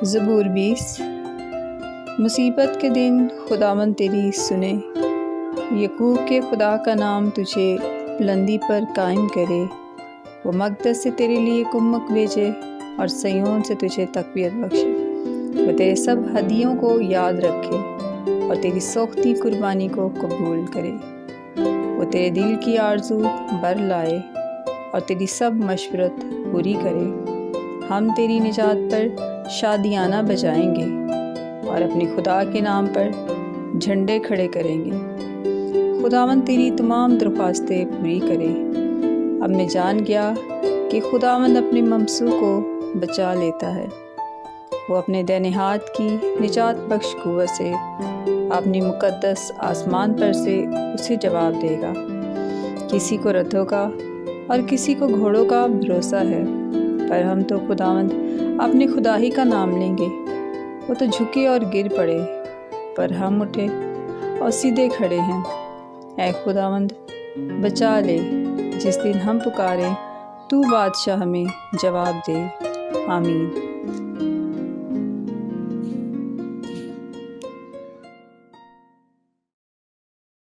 زبور 20۔ مصیبت کے دن خداوند تیری سنے، یعقوب کے خدا کا نام تجھے بلندی پر قائم کرے۔ وہ مقدس سے تیرے لیے کمک بھیجے اور صیون سے تجھے تقویت بخشے۔ وہ تیرے سب ہدیوں کو یاد رکھے اور تیری سوختی قربانی کو قبول کرے۔ وہ تیرے دل کی آرزو بر لائے اور تیری سب مشورت پوری کرے۔ ہم تیری نجات پر شادیانہ بجائیں گے اور اپنے خدا کے نام پر جھنڈے کھڑے کریں گے۔ خداوند تیری تمام درخواستیں پوری کرے۔ اب میں جان گیا کہ خداوند اپنے ممسو کو بچا لیتا ہے۔ وہ اپنے دائیں ہاتھ کی نجات بخش قوت سے اپنی مقدس آسمان پر سے اسے جواب دے گا۔ کسی کو رتھوں کا اور کسی کو گھوڑوں کا بھروسہ ہے، پر ہم تو خداوند اپنے خدا ہی کا نام لیں گے۔ وہ تو جھکے اور گر پڑے، پر ہم اٹھے اور سیدھے کھڑے ہیں۔ اے خداوند بچا لے، جس دن ہم پکاریں تو بادشاہ ہمیں جواب دے۔ آمین۔